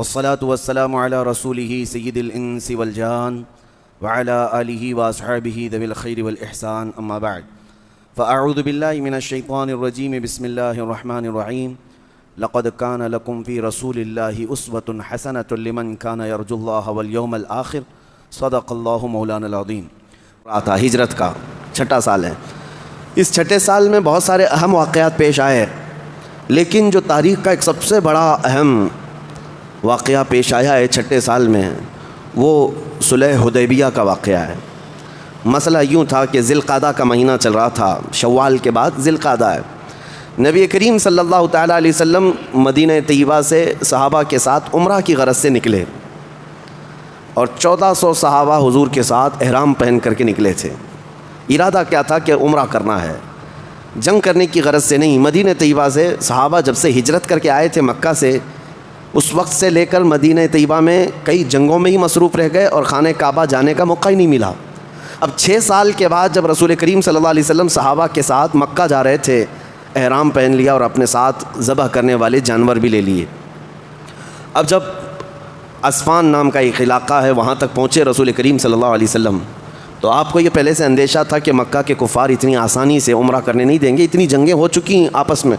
والصلاة والسلام على رسوله سيد الإنس والجان وعلى آله وأصحابه ذوي الخير والإحسان أما بعد فأعوذ بالله من الشيطان الرجيم بسم الله الرحمن الرحيم لقد كان لكم في رسول الله أسوة حسنة لمن كان يرجو الله واليوم الآخر صدق الله مولانا العظيم۔ آتا ہجرت کا چھٹا سال ہے۔ اس چھٹے سال میں بہت سارے اہم واقعات پیش آئے، لیکن جو تاریخ کا ایک سب سے بڑا اہم واقعہ پیش آیا ہے چھٹے سال میں، وہ صلح حدیبیہ کا واقعہ ہے۔ مسئلہ یوں تھا کہ ذی القعدہ کا مہینہ چل رہا تھا، شوال کے بعد ذی القعدہ ہے۔ نبی کریم صلی اللہ تعالیٰ علیہ وسلم مدینہ طیبہ سے صحابہ کے ساتھ عمرہ کی غرض سے نکلے، اور 1400 صحابہ حضور کے ساتھ احرام پہن کر کے نکلے تھے۔ ارادہ کیا تھا کہ عمرہ کرنا ہے، جنگ کرنے کی غرض سے نہیں۔ مدینہ طیبہ سے صحابہ جب سے ہجرت کر کے آئے تھے مکہ سے، اس وقت سے لے کر مدینہ طیبہ میں کئی جنگوں میں ہی مصروف رہ گئے اور خانہ کعبہ جانے کا موقع ہی نہیں ملا۔ اب 6 سال کے بعد جب رسول کریم صلی اللہ علیہ وسلم صحابہ کے ساتھ مکہ جا رہے تھے، احرام پہن لیا اور اپنے ساتھ ذبح کرنے والے جانور بھی لے لیے۔ اب جب اسفان نام کا ایک علاقہ ہے، وہاں تک پہنچے رسول کریم صلی اللہ علیہ وسلم، تو آپ کو یہ پہلے سے اندیشہ تھا کہ مکہ کے کفار اتنی آسانی سے عمرہ کرنے نہیں دیں گے۔ اتنی جنگیں ہو چکی ہیں آپس میں،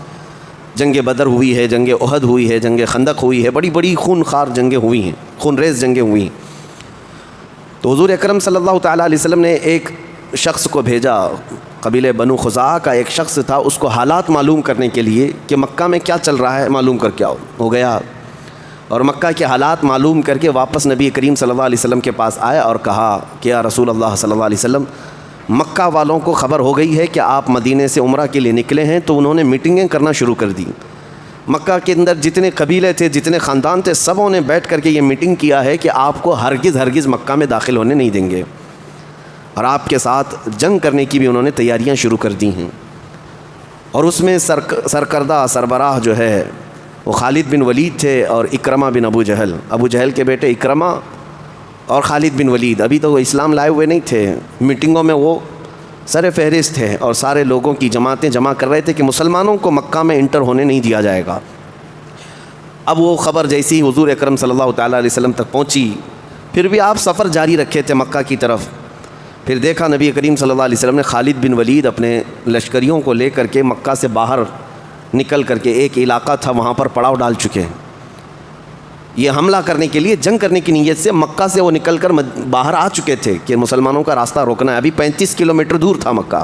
جنگ بدر ہوئی ہے، جنگ احد ہوئی ہے، جنگ خندق ہوئی ہے، بڑی بڑی خون خوار جنگیں ہوئی ہیں، خون ریز جنگیں ہوئی ہیں۔ تو حضور اکرم صلی اللہ تعالیٰ علیہ وسلم نے ایک شخص کو بھیجا، قبیلہ بنو خزاعہ کا ایک شخص تھا، اس کو حالات معلوم کرنے کے لیے کہ مکہ میں کیا چل رہا ہے معلوم کر کے آؤ۔ ہو گیا اور مکہ کے حالات معلوم کر کے واپس نبی کریم صلی اللہ علیہ وسلم کے پاس آیا اور کہا کہ یا رسول اللہ صلی اللہ علیہ وسلم، مکہ والوں کو خبر ہو گئی ہے کہ آپ مدینے سے عمرہ کے لیے نکلے ہیں، تو انہوں نے میٹنگیں کرنا شروع کر دی۔ مکہ کے اندر جتنے قبیلے تھے، جتنے خاندان تھے، سبوں نے بیٹھ کر کے یہ میٹنگ کیا ہے کہ آپ کو ہرگز مکہ میں داخل ہونے نہیں دیں گے، اور آپ کے ساتھ جنگ کرنے کی بھی انہوں نے تیاریاں شروع کر دی ہیں۔ اور اس میں سرکردہ سربراہ جو ہے وہ خالد بن ولید تھے اور اکرمہ بن ابو جہل کے بیٹے اکرمہ اور خالد بن ولید۔ ابھی تو وہ اسلام لائے ہوئے نہیں تھے، میٹنگوں میں وہ سر فہرست تھے اور سارے لوگوں کی جماعتیں جمع کر رہے تھے کہ مسلمانوں کو مکہ میں انٹر ہونے نہیں دیا جائے گا۔ اب وہ خبر جیسی ہی حضور اکرم صلی اللہ تعالیٰ علیہ وسلم تک پہنچی، پھر بھی آپ سفر جاری رکھے تھے مکہ کی طرف۔ پھر دیکھا نبی کریم صلی اللہ علیہ وسلم نے خالد بن ولید اپنے لشکریوں کو لے کر کے مکہ سے باہر نکل کر کے ایک علاقہ تھا وہاں پر پڑاؤ ڈال چکے ہیں۔ یہ حملہ کرنے کے لیے، جنگ کرنے کی نیت سے مکہ سے وہ نکل کر باہر آ چکے تھے کہ مسلمانوں کا راستہ روکنا ہے۔ ابھی 35 کلومیٹر دور تھا مکہ۔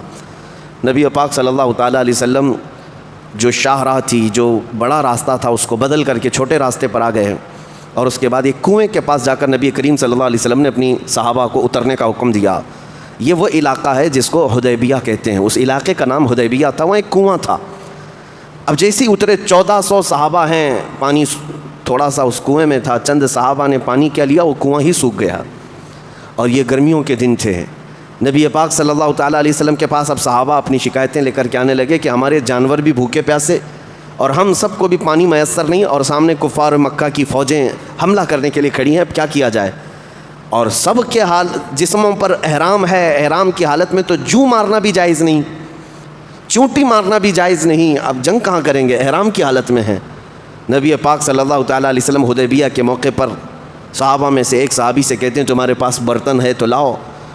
نبی پاک صلی اللہ تعالیٰ علیہ وسلم جو شاہراہ تھی، جو بڑا راستہ تھا، اس کو بدل کر کے چھوٹے راستے پر آ گئے، اور اس کے بعد ایک کنویں کے پاس جا کر نبی کریم صلی اللہ علیہ وسلم نے اپنی صحابہ کو اترنے کا حکم دیا۔ یہ وہ علاقہ ہے جس کو حدیبیہ کہتے ہیں، اس علاقے کا نام حدیبیہ تھا، وہاں ایک کنواں تھا۔ اب جیسے ہی اترے، 1400 صحابہ ہیں، پانی تھوڑا سا اس کنویں میں تھا، چند صحابہ نے پانی کیا لیا، وہ کنواں ہی سوکھ گیا۔ اور یہ گرمیوں کے دن تھے۔ نبی پاک صلی اللہ تعالیٰ علیہ وسلم کے پاس اب صحابہ اپنی شکایتیں لے کر کے آنے لگے کہ ہمارے جانور بھی بھوکے پیاسے اور ہم سب کو بھی پانی میسر نہیں، اور سامنے کفار مکہ کی فوجیں حملہ کرنے کے لیے کھڑی ہیں، اب کیا کیا جائے؟ اور سب کے حال جسموں پر احرام ہے، احرام کی حالت میں تو جو مارنا بھی جائز نہیں، چونٹی مارنا بھی جائز نہیں، اب جنگ کہاں کریں گے، احرام کی حالت میں ہیں۔ نبی پاک صلی اللہ تعالیٰ علیہ وسلم حدیبیہ کے موقع پر صحابہ میں سے ایک صحابی سے کہتے ہیں تمہارے پاس برتن ہے تو لاؤ۔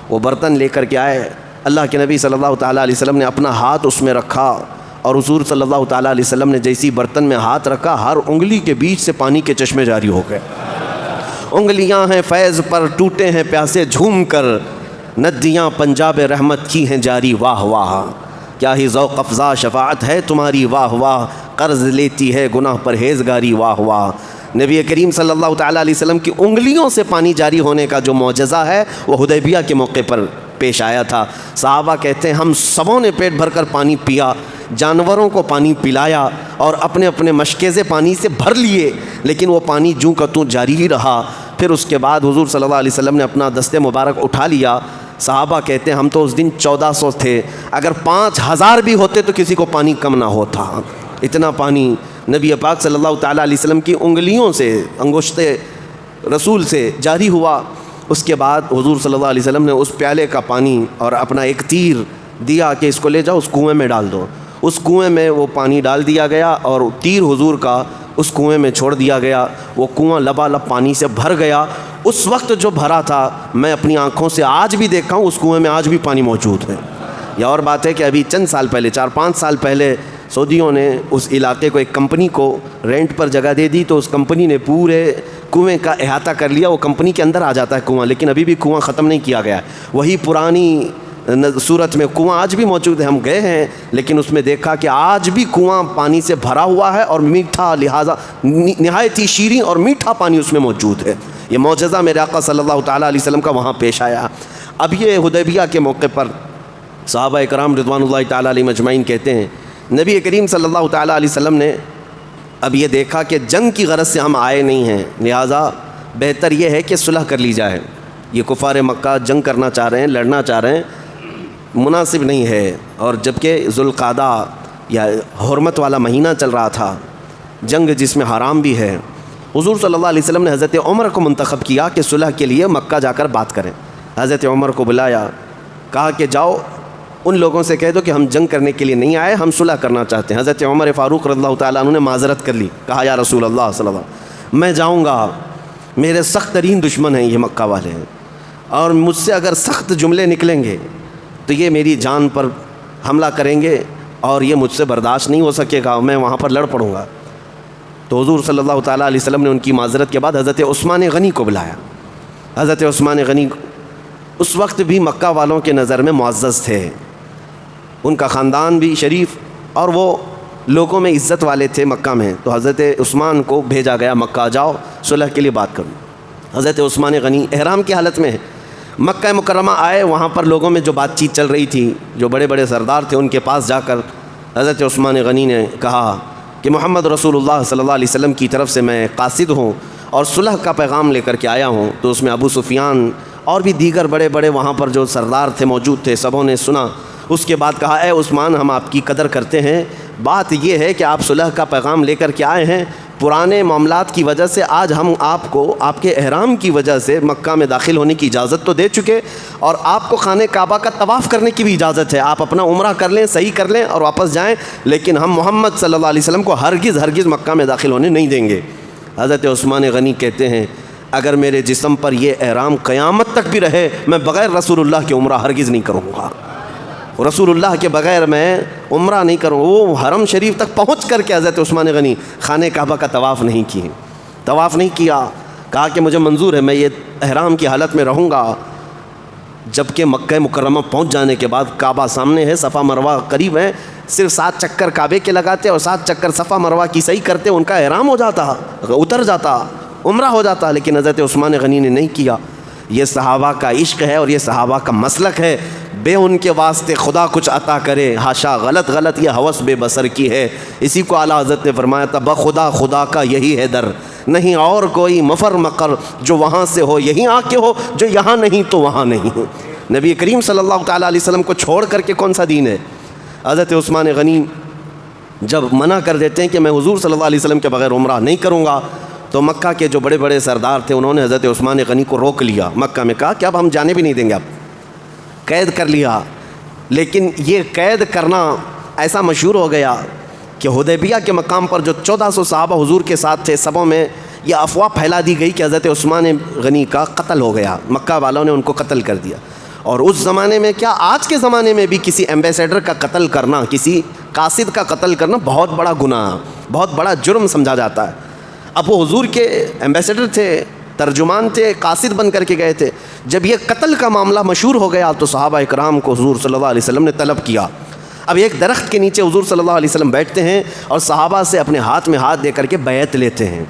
وہ برتن لے کر کے آئے۔ اللہ کے نبی صلی اللہ تعالیٰ علیہ وسلم نے اپنا ہاتھ اس میں رکھا، اور حضور صلی اللہ تعالیٰ علیہ وسلم نے جیسی برتن میں ہاتھ رکھا، ہر انگلی کے بیچ سے پانی کے چشمے جاری ہو گئے۔ انگلیاں ہیں فیض پر، ٹوٹے ہیں پیاسے جھوم کر، ندیاں پنجاب رحمت کی ہیں جاری، واہ واہ کیا ہی ذوق افزا شفاعت ہے تمہاری، واہ واہ قرض لیتی ہے گناہ پرہیزگاری، واہ واہ۔ نبی کریم صلی اللہ تعالیٰ علیہ وسلم کی انگلیوں سے پانی جاری ہونے کا جو معجزہ ہے وہ حدیبیہ کے موقع پر پیش آیا تھا۔ صحابہ کہتے ہیں ہم سبوں نے پیٹ بھر کر پانی پیا، جانوروں کو پانی پلایا، اور اپنے اپنے مشکیزے پانی سے بھر لیے، لیکن وہ پانی جوں کا توں جاری ہی رہا۔ پھر اس کے بعد حضور صلی اللہ علیہ وسلم نے اپنا دست مبارک اٹھا لیا۔ صحابہ کہتے ہیں ہم تو اس دن 1400 تھے، اگر 5000 بھی ہوتے تو کسی کو پانی کم نہ ہوتا، اتنا پانی نبی پاک صلی اللہ تعالیٰ علیہ وسلم کی انگلیوں سے، انگشت رسول سے جاری ہوا۔ اس کے بعد حضور صلی اللہ علیہ وسلم نے اس پیالے کا پانی اور اپنا ایک تیر دیا کہ اس کو لے جاؤ اس کنویں میں ڈال دو۔ اس کنویں میں وہ پانی ڈال دیا گیا اور تیر حضور کا اس کنویں میں چھوڑ دیا گیا، وہ کنواں لبالب پانی سے بھر گیا۔ اس وقت جو بھرا تھا میں اپنی آنکھوں سے آج بھی دیکھا ہوں، اس کنویں میں آج بھی پانی موجود ہے۔ یہ اور بات ہے کہ ابھی چند سال پہلے 4-5 سال پہلے سعودیوں نے اس علاقے کو ایک کمپنی کو رینٹ پر جگہ دے دی، تو اس کمپنی نے پورے کنویں کا احاطہ کر لیا۔ وہ کمپنی کے اندر آ جاتا ہے کنواں، لیکن ابھی بھی کنواں ختم نہیں کیا گیا ہے، وہی پرانی صورت میں کنواں آج بھی موجود ہے۔ ہم گئے ہیں لیکن اس میں دیکھا کہ آج بھی کنواں پانی سے بھرا ہوا ہے اور میٹھا، لہٰذا نہایت ہی شیریں اور میٹھا پانی اس میں موجود ہے۔ یہ معجزہ میرے آقا صلی اللہ تعالیٰ علیہ وسلم کا وہاں پیش آیا۔ اب یہ حدیبیہ کے موقع پر صحابہ اکرام رضوان اللہ تعالیٰ علیہ مجمعین کہتے ہیں نبی کریم صلی اللہ تعالیٰ علیہ وسلم نے اب یہ دیکھا کہ جنگ کی غرض سے ہم آئے نہیں ہیں، لہٰذا بہتر یہ ہے کہ صلح کر لی جائے۔ یہ کفار مکہ جنگ کرنا چاہ رہے ہیں، لڑنا چاہ رہے ہیں، مناسب نہیں ہے۔ اور جبکہ ذوالقعدہ یا حرمت والا مہینہ چل رہا تھا، جنگ جس میں حرام بھی ہے، حضور صلی اللہ علیہ وسلم نے حضرت عمر کو منتخب کیا کہ صلح کے لیے مکہ جا کر بات کریں۔ حضرت عمر کو بلایا، کہا کہ جاؤ ان لوگوں سے کہہ دو کہ ہم جنگ کرنے کے لیے نہیں آئے، ہم صلح کرنا چاہتے ہیں۔ حضرت عمر فاروق رضی اللہ تعالیٰ عنہ نے معذرت کر لی، کہا یا رسول اللہ صلی اللہ علیہ وسلم میں جاؤں گا، میرے سخت ترین دشمن ہیں یہ مکہ والے ہیں، اور مجھ سے اگر سخت جملے نکلیں گے تو یہ میری جان پر حملہ کریں گے اور یہ مجھ سے برداشت نہیں ہو سکے گا، میں وہاں پر لڑ پڑوں گا۔ تو حضور صلی اللہ تعالیٰ علیہ وسلم نے ان کی معذرت کے بعد حضرت عثمان غنی کو بلایا۔ حضرت عثمان غنی اس وقت بھی مکہ والوں کے نظر میں معزز تھے، ان کا خاندان بھی شریف اور وہ لوگوں میں عزت والے تھے مکہ میں، تو حضرت عثمان کو بھیجا گیا مکہ، جاؤ صلح کے لیے بات کرو۔ حضرت عثمان غنی احرام کی حالت میں مکہ مکرمہ آئے، وہاں پر لوگوں میں جو بات چیت چل رہی تھی، جو بڑے بڑے سردار تھے، ان کے پاس جا کر حضرت عثمان غنی نے کہا کہ محمد رسول اللہ صلی اللہ علیہ وسلم کی طرف سے میں قاصد ہوں اور صلح کا پیغام لے کر کے آیا ہوں۔ تو اس میں ابو سفیان اور بھی دیگر بڑے بڑے وہاں پر جو سردار تھے موجود تھے، سبوں نے سنا۔ اس کے بعد کہا اے عثمان، ہم آپ کی قدر کرتے ہیں، بات یہ ہے کہ آپ صلح کا پیغام لے کر کے آئے ہیں، پرانے معاملات کی وجہ سے آج ہم آپ کو آپ کے احرام کی وجہ سے مکہ میں داخل ہونے کی اجازت تو دے چکے، اور آپ کو خانہ کعبہ کا طواف کرنے کی بھی اجازت ہے، آپ اپنا عمرہ کر لیں، صحیح کر لیں اور واپس جائیں، لیکن ہم محمد صلی اللہ علیہ وسلم کو ہرگز مکہ میں داخل ہونے نہیں دیں گے۔ حضرت عثمان غنی کہتے ہیں اگر میرے جسم پر یہ احرام قیامت تک بھی رہے، میں بغیر رسول اللہ کے عمرہ ہرگز نہیں کروں گا، رسول اللہ کے بغیر میں عمرہ نہیں کروں۔ وہ حرم شریف تک پہنچ کر کے حضرت عثمان غنی خانہ کعبہ کا طواف نہیں کیا، کہا کہ مجھے منظور ہے، میں یہ احرام کی حالت میں رہوں گا۔ جبکہ مکہ مکرمہ پہنچ جانے کے بعد کعبہ سامنے ہے، صفا مروہ قریب ہے، صرف 7 چکر کعبے کے لگاتے اور 7 چکر صفا مروہ کی صحیح کرتے، ان کا احرام ہو جاتا، اتر جاتا، عمرہ ہو جاتا، لیکن حضرت عثمان غنی نے نہیں کیا۔ یہ صحابہ کا عشق ہے اور یہ صحابہ کا مسلک ہے، بے ان کے واسطے خدا کچھ عطا کرے، ہاشا غلط یہ ہوس بے بسر کی ہے۔ اسی کو اعلیٰ حضرت نے فرمایا تھا بخدا خدا کا یہی ہے در، نہیں اور کوئی مفر مقر، جو وہاں سے ہو یہیں آ کے ہو، جو یہاں نہیں تو وہاں نہیں۔ نبی کریم صلی اللہ تعالیٰ علیہ وسلم کو چھوڑ کر کے کون سا دین ہے؟ حضرت عثمان غنی جب منع کر دیتے ہیں کہ میں حضور صلی اللہ علیہ وسلم کے بغیر عمرہ نہیں کروں گا، تو مکہ کے جو بڑے بڑے سردار تھے انہوں نے حضرت عثمان غنی کو روک لیا مکہ میں، کہا کہ اب ہم جانے بھی نہیں دیں گے، اب قید کر لیا۔ لیکن یہ قید کرنا ایسا مشہور ہو گیا کہ حدیبیہ کے مقام پر جو 1400 صحابہ حضور کے ساتھ تھے، سبوں میں یہ افواہ پھیلا دی گئی کہ حضرت عثمان غنی کا قتل ہو گیا، مکہ والوں نے ان کو قتل کر دیا۔ اور اس زمانے میں کیا آج کے زمانے میں بھی کسی ایمبیسیڈر کا قتل کرنا، کسی قاصد کا قتل کرنا بہت بڑا گناہ، بہت بڑا جرم سمجھا جاتا ہے۔ اب وہ حضور کے ایمبیسیڈر تھے، ترجمان تھے، قاصد بن کر کے گئے تھے۔ جب یہ قتل کا معاملہ مشہور ہو گیا تو صحابہ اکرام کو حضور صلی اللہ علیہ وسلم نے طلب کیا۔ اب ایک درخت کے نیچے حضور صلی اللہ علیہ وسلم بیٹھتے ہیں اور صحابہ سے اپنے ہاتھ میں ہاتھ دے کر کے بیعت لیتے ہیں۔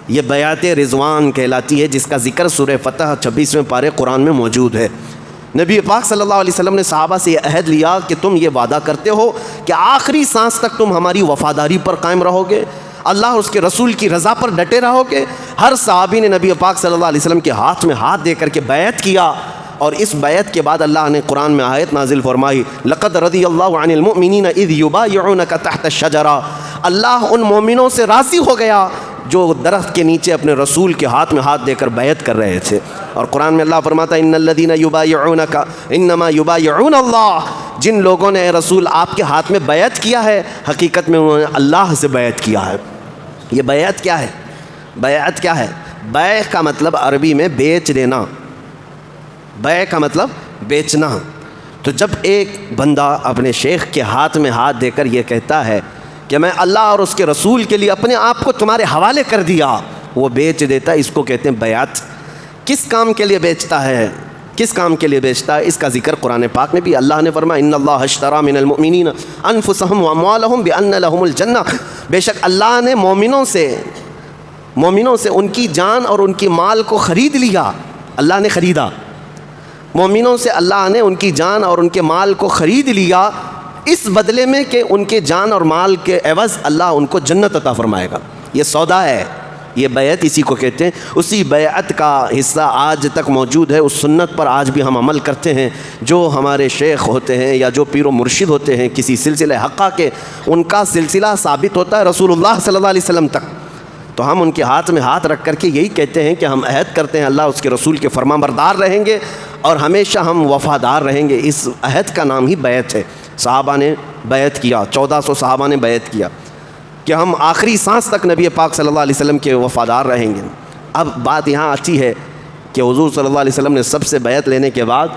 یہ بیعت رضوان کہلاتی ہے، جس کا ذکر سورہ فتح 26ویں پارے قرآن میں موجود ہے۔ نبی پاک صلی اللہ علیہ وسلم نے صحابہ سے یہ عہد لیا کہ تم یہ وعدہ کرتے ہو کہ آخری سانس تک تم ہماری وفاداری پر قائم رہو گے، اللہ اور اس کے رسول کی رضا پر ڈٹے رہو گے۔ ہر صحابی نے نبی پاک صلی اللہ علیہ وسلم کے ہاتھ میں ہاتھ دے کر کے بیعت کیا، اور اس بیعت کے بعد اللہ نے قرآن میں آیت نازل فرمائی لقد رضی اللہ عن المؤمنین اذ یبایعونک تحت الشجرہ، اللہ ان مومنوں سے راضی ہو گیا جو درخت کے نیچے اپنے رسول کے ہاتھ میں ہاتھ دے کر بیعت کر رہے تھے۔ اور قرآن میں اللہ فرماتا ہے ان الذین یبایعونک انما یبایعون اللہ، جن لوگوں نے اے رسول آپ کے ہاتھ میں بیعت کیا ہے، حقیقت میں انہوں نے اللہ سے بیعت کیا ہے۔ یہ بیعت کیا ہے؟ بیعت کیا ہے؟ بیع کا مطلب عربی میں بیچ دینا، بیع کا مطلب بیچنا۔ تو جب ایک بندہ اپنے شیخ کے ہاتھ میں ہاتھ دے کر یہ کہتا ہے کہ میں اللہ اور اس کے رسول کے لیے اپنے آپ کو تمہارے حوالے کر دیا، وہ بیچ دیتا ہے، اس کو کہتے ہیں بیعت۔ کس کام کے لیے بیچتا ہے؟ کس کام کے لیے بیچتا ہے؟ اس کا ذکر قرآن پاک میں بھی اللہ نے فرمایا ان اللہ اشتری من المؤمنین انفسهم واموالهم بان لهم الجنہ، بے شک اللہ نے مومنوں سے ان کی جان اور ان کی مال کو خرید لیا، اللہ نے خریدا، مومنوں سے اللہ نے ان کی جان اور ان کے مال کو خرید لیا، اس بدلے میں کہ ان کے جان اور مال کے عوض اللہ ان کو جنت عطا فرمائے گا۔ یہ سودا ہے، یہ بیعت اسی کو کہتے ہیں۔ اسی بیعت کا حصہ آج تک موجود ہے، اس سنت پر آج بھی ہم عمل کرتے ہیں۔ جو ہمارے شیخ ہوتے ہیں یا جو پیر و مرشد ہوتے ہیں کسی سلسلہ حقہ کے، ان کا سلسلہ ثابت ہوتا ہے رسول اللہ صلی اللہ علیہ وسلم تک، تو ہم ان کے ہاتھ میں ہاتھ رکھ کر کے یہی کہتے ہیں کہ ہم عہد کرتے ہیں اللہ اس کے رسول کے فرما بردار رہیں گے اور ہمیشہ ہم وفادار رہیں گے۔ اس عہد کا نام ہی بیعت ہے۔ صحابہ نے بیعت کیا، 1400 صحابہ نے بیعت کیا کہ ہم آخری سانس تک نبی پاک صلی اللہ علیہ وسلم کے وفادار رہیں گے۔ اب بات یہاں آتی ہے کہ حضور صلی اللہ علیہ وسلم نے سب سے بیعت لینے کے بعد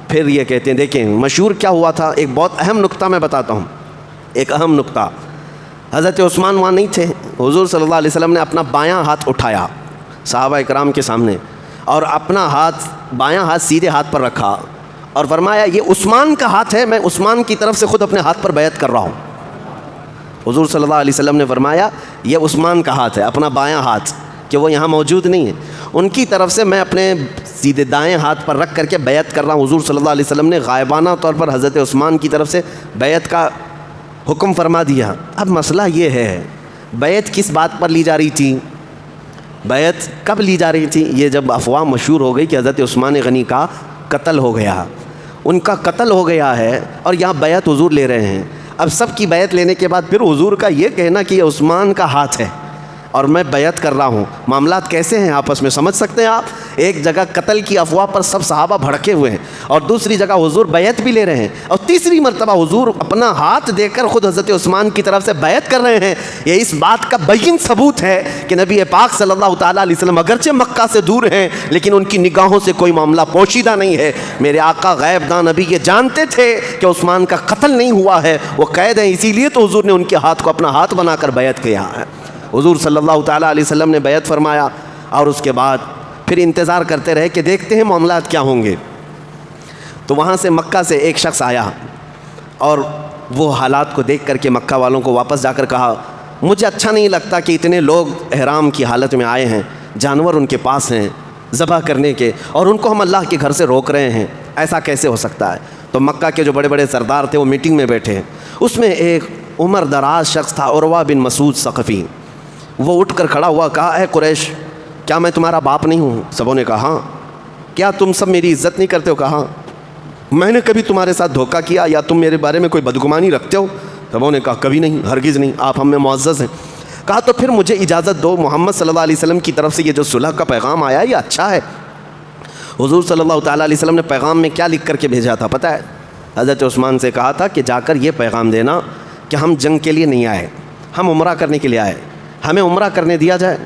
پھر یہ کہتے ہیں، دیکھیں مشہور کیا ہوا تھا، ایک بہت اہم نقطہ میں بتاتا ہوں، ایک اہم نقطہ۔ حضرت عثمان وہاں نہیں تھے، حضور صلی اللہ علیہ وسلم نے اپنا بایاں ہاتھ اٹھایا صحابہ اکرام کے سامنے اور اپنا بایاں ہاتھ سیدھے ہاتھ پر رکھا اور فرمایا یہ عثمان کا ہاتھ ہے، میں عثمان کی طرف سے خود اپنے ہاتھ پر بیعت کر رہا ہوں۔ حضور صلی اللہ علیہ وسلم نے فرمایا یہ عثمان کا ہاتھ ہے، اپنا بایاں ہاتھ، کہ وہ یہاں موجود نہیں ہے، ان کی طرف سے میں اپنے سیدھے دائیں ہاتھ پر رکھ کر کے بیعت کر رہا ہوں۔ حضور صلی اللہ علیہ وسلم نے غائبانہ طور پر حضرت عثمان کی طرف سے بیعت کا حکم فرما دیا۔ اب مسئلہ یہ ہے بیعت کس بات پر لی جا رہی تھی؟ بیعت کب لی جا رہی تھی؟ یہ جب افواہ مشہور ہو گئی کہ حضرت عثمان غنی کا قتل ہو گیا، ان کا قتل ہو گیا ہے اور یہاں بیعت حضور لے رہے ہیں۔ اب سب کی بیعت لینے کے بعد پھر حضور کا یہ کہنا کہ یہ عثمان کا ہاتھ ہے اور میں بیعت کر رہا ہوں، معاملات کیسے ہیں آپس میں سمجھ سکتے ہیں آپ؟ ایک جگہ قتل کی افواہ پر سب صحابہ بھڑکے ہوئے ہیں اور دوسری جگہ حضور بیعت بھی لے رہے ہیں اور تیسری مرتبہ حضور اپنا ہاتھ دے کر خود حضرت عثمان کی طرف سے بیعت کر رہے ہیں۔ یہ اس بات کا بین ثبوت ہے کہ نبی پاک صلی اللہ تعالیٰ علیہ وسلم اگرچہ مکہ سے دور ہیں لیکن ان کی نگاہوں سے کوئی معاملہ پوشیدہ نہیں ہے۔ میرے آقا غیب داں نبی یہ جانتے تھے کہ عثمان کا قتل نہیں ہوا ہے، وہ قید ہیں، اسی لیے تو حضور نے ان کے ہاتھ کو اپنا ہاتھ بنا کر بیعت کیا ہے۔ حضور صلی اللہ تعالیٰ علیہ وسلم نے بیعت فرمایا اور اس کے بعد پھر انتظار کرتے رہے کہ دیکھتے ہیں معاملات کیا ہوں گے۔ تو وہاں سے مکہ سے ایک شخص آیا اور وہ حالات کو دیکھ کر کے مکہ والوں کو واپس جا کر کہا مجھے اچھا نہیں لگتا کہ اتنے لوگ احرام کی حالت میں آئے ہیں، جانور ان کے پاس ہیں ذبح کرنے کے اور ان کو ہم اللہ کے گھر سے روک رہے ہیں، ایسا کیسے ہو سکتا ہے؟ تو مکہ کے جو بڑے بڑے سردار تھے وہ میٹنگ میں بیٹھے ہیں، اس میں ایک عمر دراز شخص تھا عروہ بن مسعود ثقفی، وہ اٹھ کر کھڑا ہوا، کہا اے قریش کیا میں تمہارا باپ نہیں ہوں؟ سبوں نے کہا ہاں۔ کیا تم سب میری عزت نہیں کرتے ہو؟ کہا ہاں۔ میں نے کبھی تمہارے ساتھ دھوکہ کیا یا تم میرے بارے میں کوئی بدگمانی رکھتے ہو؟ سبوں نے کہا کبھی نہیں، ہرگز نہیں، آپ ہم میں معزز ہیں۔ کہا تو پھر مجھے اجازت دو، محمد صلی اللہ علیہ وسلم کی طرف سے یہ جو صلح کا پیغام آیا یہ اچھا ہے۔ حضور صلی اللہ تعالیٰ علیہ وسلم نے پیغام میں کیا لکھ کر کے بھیجا تھا پتہ ہے؟ حضرت عثمان سے کہا تھا کہ جا کر یہ پیغام دینا کہ ہم جنگ کے لیے نہیں آئے، ہم عمرہ کرنے کے لیے آئے، ہمیں عمرہ کرنے دیا جائے،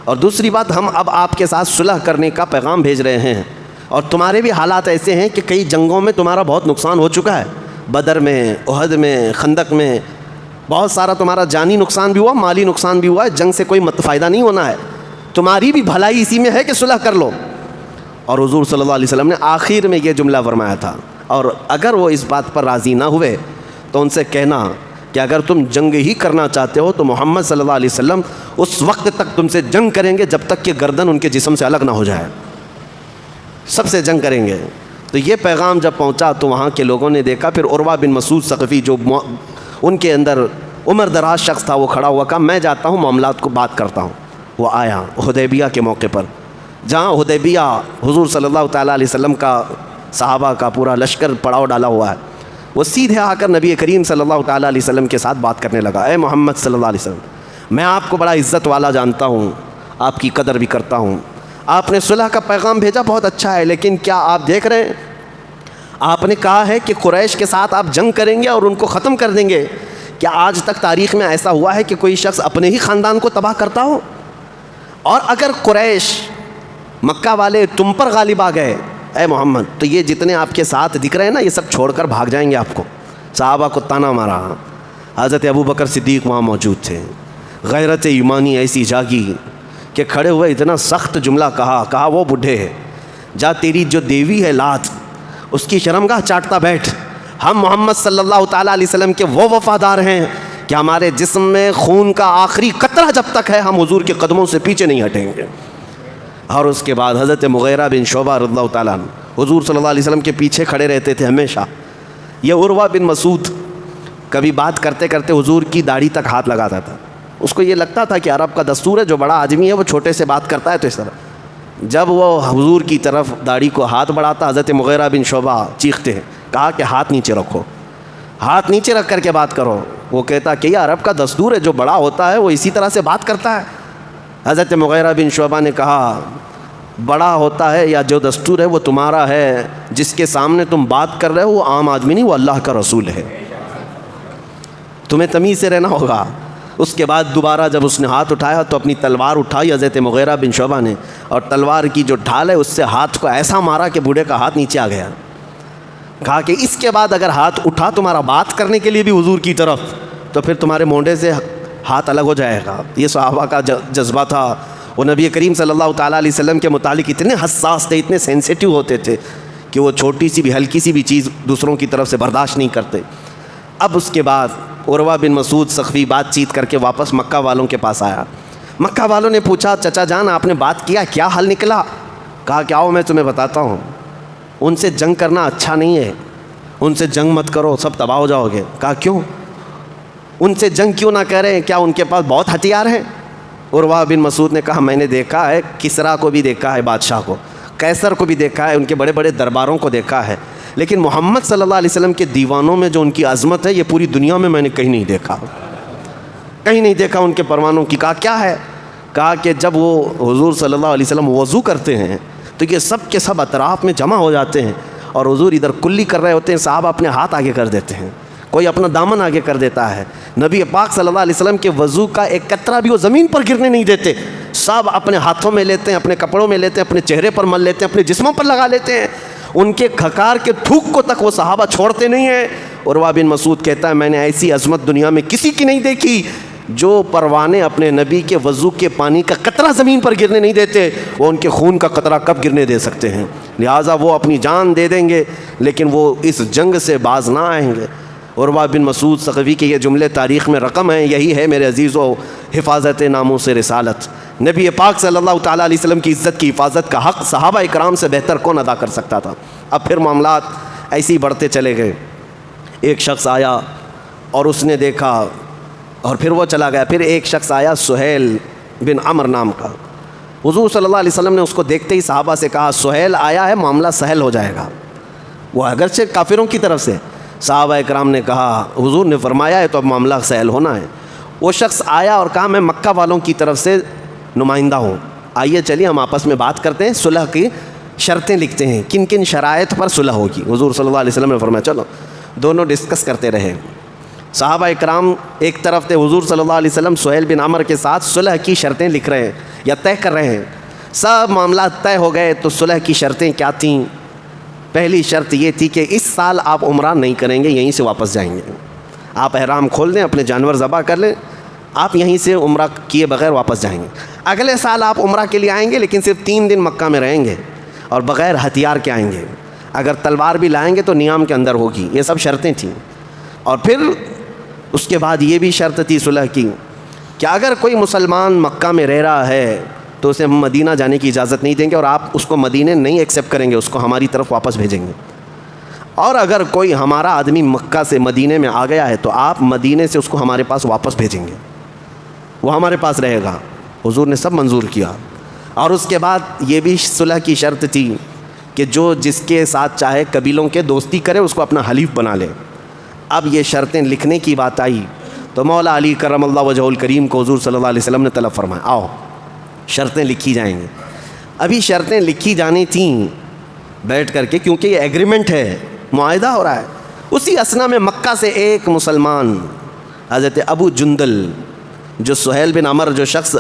اور دوسری بات ہم اب آپ کے ساتھ صلح کرنے کا پیغام بھیج رہے ہیں، اور تمہارے بھی حالات ایسے ہیں کہ کئی جنگوں میں تمہارا بہت نقصان ہو چکا ہے، بدر میں، احد میں، خندق میں بہت سارا تمہارا جانی نقصان بھی ہوا، مالی نقصان بھی ہوا ہے، جنگ سے کوئی فائدہ نہیں ہونا ہے، تمہاری بھی بھلائی اسی میں ہے کہ صلح کر لو۔ اور حضور صلی اللہ علیہ وسلم نے آخر میں یہ جملہ فرمایا تھا، اور اگر وہ اس بات پر راضی نہ ہوئے تو ان سے کہنا کہ اگر تم جنگ ہی کرنا چاہتے ہو تو محمد صلی اللہ علیہ وسلم اس وقت تک تم سے جنگ کریں گے جب تک کہ گردن ان کے جسم سے الگ نہ ہو جائے، سب سے جنگ کریں گے۔ تو یہ پیغام جب پہنچا تو وہاں کے لوگوں نے دیکھا، پھر عروہ بن مسعود ثقفی جو ان کے اندر عمر دراز شخص تھا وہ کھڑا ہوا، کہا میں جاتا ہوں معاملات کو بات کرتا ہوں۔ وہ آیا حدیبیہ کے موقع پر، جہاں حدیبیہ حضور صلی اللہ تعالیٰ علیہ وسلم کا صحابہ کا پورا لشکر پڑاؤ ڈالا ہوا ہے، وہ سیدھے آ کر نبی کریم صلی اللہ تعالیٰ علیہ وسلم کے ساتھ بات کرنے لگا، اے محمد صلی اللہ علیہ وسلم میں آپ کو بڑا عزت والا جانتا ہوں، آپ کی قدر بھی کرتا ہوں، آپ نے صلح کا پیغام بھیجا بہت اچھا ہے، لیکن کیا آپ دیکھ رہے ہیں آپ نے کہا ہے کہ قریش کے ساتھ آپ جنگ کریں گے اور ان کو ختم کر دیں گے، کیا آج تک تاریخ میں ایسا ہوا ہے کہ کوئی شخص اپنے ہی خاندان کو تباہ کرتا ہو؟ اور اگر قریش مکہ والے تم پر غالب آ گئے اے محمد تو یہ جتنے آپ کے ساتھ دکھ رہے ہیں نا یہ سب چھوڑ کر بھاگ جائیں گے آپ کو. صحابہ کو تانا مارا. حضرت ابو بکر صدیق وہاں موجود تھے. غیرت ایمانی ایسی جاگی کہ کھڑے ہوئے اتنا سخت جملہ کہا وہ بڈھے ہے جا تیری جو دیوی ہے لات اس کی شرمگاہ چاٹتا بیٹھ. ہم محمد صلی اللہ تعالیٰ علیہ وسلم کے وہ وفادار ہیں کہ ہمارے جسم میں خون کا آخری قطرہ جب تک ہے ہم حضور کے قدموں سے پیچھے نہیں ہٹیں گے. اور اس کے بعد حضرت مغیرہ بن شعبہ رضی اللہ تعالیٰ عنہ حضور صلی اللہ علیہ وسلم کے پیچھے کھڑے رہتے تھے ہمیشہ. یہ عروہ بن مسعود کبھی بات کرتے کرتے حضور کی داڑھی تک ہاتھ لگاتا تھا. اس کو یہ لگتا تھا کہ عرب کا دستور ہے جو بڑا آدمی ہے وہ چھوٹے سے بات کرتا ہے تو اس طرح. جب وہ حضور کی طرف داڑھی کو ہاتھ بڑھاتا حضرت مغیرہ بن شعبہ چیختے ہیں, کہا کہ ہاتھ نیچے رکھو, ہاتھ نیچے رکھ کر کے بات کرو. وہ کہتا کہ یہ عرب کا دستور ہے جو بڑا ہوتا ہے وہ اسی طرح سے بات کرتا ہے. حضرت مغیرہ بن شعبہ نے کہا بڑا ہوتا ہے یا جو دستور ہے وہ تمہارا ہے, جس کے سامنے تم بات کر رہے ہو وہ عام آدمی نہیں وہ اللہ کا رسول ہے, تمہیں تمیز سے رہنا ہوگا. اس کے بعد دوبارہ جب اس نے ہاتھ اٹھایا تو اپنی تلوار اٹھائی حضرت مغیرہ بن شعبہ نے, اور تلوار کی جو ڈھال ہے اس سے ہاتھ کو ایسا مارا کہ بوڑھے کا ہاتھ نیچے آ گیا. کہا کہ اس کے بعد اگر ہاتھ اٹھا تمہارا بات کرنے کے لیے بھی حضور کی طرف تو پھر تمہارے مونڈے سے ہاتھ الگ ہو جائے گا. یہ صحابہ کا جذبہ تھا. وہ نبی کریم صلی اللہ تعالیٰ علیہ وسلم کے متعلق اتنے حساس تھے, اتنے سینسیٹیو ہوتے تھے کہ وہ چھوٹی سی بھی ہلکی سی بھی چیز دوسروں کی طرف سے برداشت نہیں کرتے. اب اس کے بعد عروہ بن مسعود ثقفی بات چیت کر کے واپس مکہ والوں کے پاس آیا. مکہ والوں نے پوچھا چچا جان آپ نے بات کیا, کیا حل نکلا؟ کہا کہ آؤ میں تمہیں بتاتا ہوں. ان سے جنگ کرنا اچھا نہیں ہے, ان سے جنگ مت کرو سب تباہ ہو جاؤ گے. کہا کیوں؟ ان سے جنگ کیوں نہ کریں, کیا ان کے پاس بہت ہتھیار ہیں؟ عروہ بن مسعود نے کہا میں نے دیکھا ہے, کسریٰ کو بھی دیکھا ہے بادشاہ کو, قیصر کو بھی دیکھا ہے, ان کے بڑے بڑے درباروں کو دیکھا ہے, لیکن محمد صلی اللہ علیہ وسلم کے دیوانوں میں جو ان کی عظمت ہے یہ پوری دنیا میں نے کہیں نہیں دیکھا, کہیں نہیں دیکھا ان کے پروانوں کی. کہا کیا ہے؟ کہا کہ جب وہ حضور صلی اللہ علیہ وسلم وضو کرتے ہیں تو یہ سب کے سب اطراف میں جمع ہو جاتے ہیں, اور حضور ادھر کلی کر رہے ہوتے ہیں, صحابہ اپنے ہاتھ آگے کر دیتے ہیں, کوئی اپنا دامن آگے کر دیتا ہے. نبی پاک صلی اللہ علیہ وسلم کے وضو کا ایک قطرہ بھی وہ زمین پر گرنے نہیں دیتے, سب اپنے ہاتھوں میں لیتے ہیں, اپنے کپڑوں میں لیتے ہیں, اپنے چہرے پر مل لیتے ہیں, اپنے جسموں پر لگا لیتے ہیں. ان کے کھکار کے تھوک کو تک وہ صحابہ چھوڑتے نہیں ہیں. عروہ بن مسعود کہتا ہے میں نے ایسی عظمت دنیا میں کسی کی نہیں دیکھی جو پروانے اپنے نبی کے وضو کے پانی کا قطرہ زمین پر گرنے نہیں دیتے, وہ ان کے خون کا قطرہ کب گرنے دے سکتے ہیں؟ لہٰذا وہ اپنی جان دے دیں گے لیکن وہ اس جنگ سے باز نہ آئیں گے. عروہ بن مسعود ثقفی کے یہ جملے تاریخ میں رقم ہیں. یہی ہے میرے عزیزو حفاظت ناموس رسالت. نبی پاک صلی اللہ تعالیٰ علیہ وسلم کی عزت کی حفاظت کا حق صحابہ اکرام سے بہتر کون ادا کر سکتا تھا؟ اب پھر معاملات ایسے ہی بڑھتے چلے گئے. ایک شخص آیا اور اس نے دیکھا اور پھر وہ چلا گیا. پھر ایک شخص آیا سہیل بن عمر نام کا. حضور صلی اللہ علیہ وسلم نے اس کو دیکھتے ہی صحابہ سے کہا سہیل آیا ہے, معاملہ سہل ہو جائے گا. وہ اگرچہ کافروں کی طرف سے. صحابہ اکرام نے کہا حضور نے فرمایا ہے تو اب معاملہ سہل ہونا ہے. وہ شخص آیا اور کہا میں مکہ والوں کی طرف سے نمائندہ ہوں, آئیے چلیے ہم آپس میں بات کرتے ہیں, صلح کی شرطیں لکھتے ہیں, کن کن شرائط پر صلح ہوگی. حضور صلی اللہ علیہ وسلم نے فرمایا چلو. دونوں ڈسکس کرتے رہے. صحابہ اکرام ایک طرف تھے, حضور صلی اللہ علیہ وسلم سہیل بن عمر کے ساتھ صلح کی شرطیں لکھ رہے ہیں یا طے کر رہے ہیں. سب معاملات طے ہو گئے تو صلح کی شرطیں کیا تھیں؟ پہلی شرط یہ تھی کہ اس سال آپ عمرہ نہیں کریں گے, یہیں سے واپس جائیں گے. آپ احرام کھول دیں, اپنے جانور ذبح کر لیں, آپ یہیں سے عمرہ کیے بغیر واپس جائیں گے. اگلے سال آپ عمرہ کے لیے آئیں گے لیکن صرف 3 دن مکہ میں رہیں گے اور بغیر ہتھیار کے آئیں گے. اگر تلوار بھی لائیں گے تو نیام کے اندر ہوگی. یہ سب شرطیں تھیں. اور پھر اس کے بعد یہ بھی شرط تھی صلح کی کہ اگر کوئی مسلمان مکہ میں رہ رہا ہے تو اسے ہم مدینہ جانے کی اجازت نہیں دیں گے اور آپ اس کو مدینہ نہیں ایکسیپٹ کریں گے, اس کو ہماری طرف واپس بھیجیں گے. اور اگر کوئی ہمارا آدمی مکہ سے مدینے میں آ گیا ہے تو آپ مدینے سے اس کو ہمارے پاس واپس بھیجیں گے, وہ ہمارے پاس رہے گا. حضور نے سب منظور کیا. اور اس کے بعد یہ بھی صلح کی شرط تھی کہ جو جس کے ساتھ چاہے قبیلوں کے دوستی کرے اس کو اپنا حلیف بنا لے. اب یہ شرطیں لکھنے کی بات آئی تو مولا علی کرم اللہ وجہ الکریم کو حضور صلی اللہ علیہ وسلم نے طلب فرمایا آؤ شرطیں لکھی جائیں گی. ابھی شرطیں لکھی جانی تھیں بیٹھ کر کے, کیونکہ یہ ایگریمنٹ ہے, معاہدہ ہو رہا ہے. اسی اسنا میں مکہ سے ایک مسلمان حضرت ابو جندل جو سہیل بن عمر جو شخص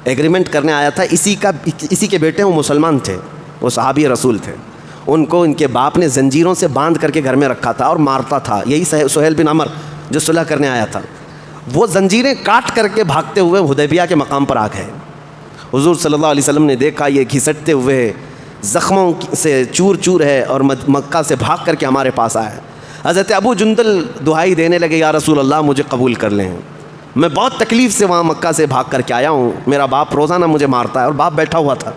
ایگریمنٹ کرنے آیا تھا اسی کے بیٹے وہ مسلمان تھے، وہ صحابی رسول تھے. ان کو ان کے باپ نے زنجیروں سے باندھ کر کے گھر میں رکھا تھا اور مارتا تھا. یہی سہیل بن عمر جو صلح کرنے آیا تھا، وہ زنجیریں کاٹ کر کے بھاگتے ہوئے حدیبیہ کے مقام پر آ گئے. حضور صلی اللہ علیہ وسلم نے دیکھا یہ گھسٹتے ہوئے زخموں سے چور چور ہے اور مکہ سے بھاگ کر کے ہمارے پاس آیا ہے. حضرت ابو جندل دہائی دینے لگے، یا رسول اللہ مجھے قبول کر لیں، میں بہت تکلیف سے وہاں مکہ سے بھاگ کر کے آیا ہوں، میرا باپ روزانہ مجھے مارتا ہے. اور باپ بیٹھا ہوا تھا.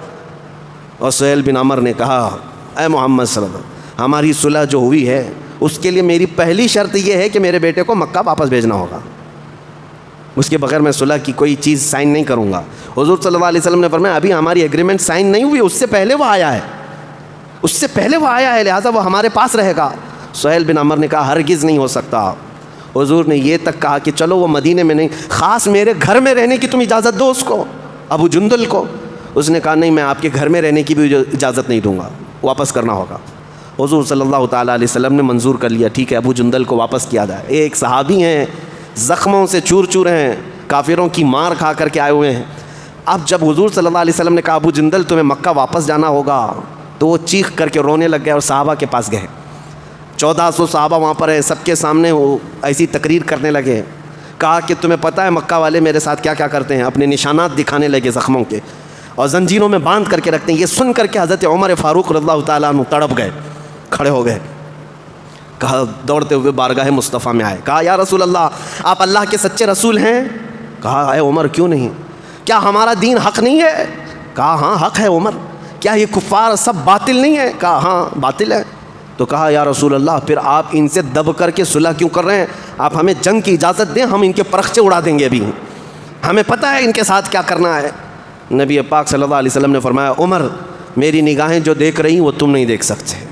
اور سہیل بن عمر نے کہا، اے محمد صلی اللہ علیہ وسلم، ہماری صلح جو ہوئی ہے اس کے لیے میری پہلی شرط یہ ہے کہ میرے بیٹے کو مکہ واپس بھیجنا ہوگا، اس کے بغیر میں صلح کی کوئی چیز سائن نہیں کروں گا. حضور صلی اللہ علیہ وسلم نے فرمایا ابھی ہماری ایگریمنٹ سائن نہیں ہوئی، اس سے پہلے وہ آیا ہے، لہٰذا وہ ہمارے پاس رہے گا. سہیل بن عمر نے کہا ہرگز نہیں ہو سکتا. حضور نے یہ تک کہا کہ چلو وہ مدینے میں نہیں، خاص میرے گھر میں رہنے کی تم اجازت دو اس کو، ابو جندل کو. اس نے کہا نہیں، میں آپ کے گھر میں رہنے کی بھی اجازت نہیں دوں گا، واپس کرنا ہوگا. حضور صلی اللہ تعالیٰ علیہ وسلم نے منظور کر لیا، ٹھیک ہے ابو جندل کو واپس کیا جائے. ایک صحابی ہیں، زخموں سے چور چور ہیں، کافروں کی مار کھا کر کے آئے ہوئے ہیں. اب جب حضور صلی اللہ علیہ وسلم نے کہا ابو جندل تمہیں مکہ واپس جانا ہوگا، تو وہ چیخ کر کے رونے لگ گئے اور صحابہ کے پاس گئے. 1400 صحابہ وہاں پر ہیں، سب کے سامنے وہ ایسی تقریر کرنے لگے. کہا کہ تمہیں پتہ ہے مکہ والے میرے ساتھ کیا کیا کرتے ہیں، اپنے نشانات دکھانے لگے زخموں کے اور زنجیروں میں باندھ کر کے رکھتے ہیں. یہ سن کر کے حضرت عمر فاروق رضی اللہ تعالیٰ عنہ تڑپ گئے، کھڑے ہو گئے. کہا دوڑتے ہوئے بارگاہ مصطفیٰ میں آئے. کہا یا رسول اللہ، آپ اللہ کے سچے رسول ہیں؟ کہا اے عمر کیوں نہیں، کیا ہمارا دین حق نہیں ہے؟ کہا ہاں حق ہے عمر. کیا یہ کفار سب باطل نہیں ہے؟ کہا ہاں باطل ہے. تو کہا یا رسول اللہ پھر آپ ان سے دب کر کے صلح کیوں کر رہے ہیں؟ آپ ہمیں جنگ کی اجازت دیں، ہم ان کے پرخچے اڑا دیں گے، ابھی ہمیں پتہ ہے ان کے ساتھ کیا کرنا ہے. نبی پاک صلی اللہ علیہ وسلم نے فرمایا عمر میری نگاہیں جو دیکھ رہی وہ تم نہیں دیکھ سکتے،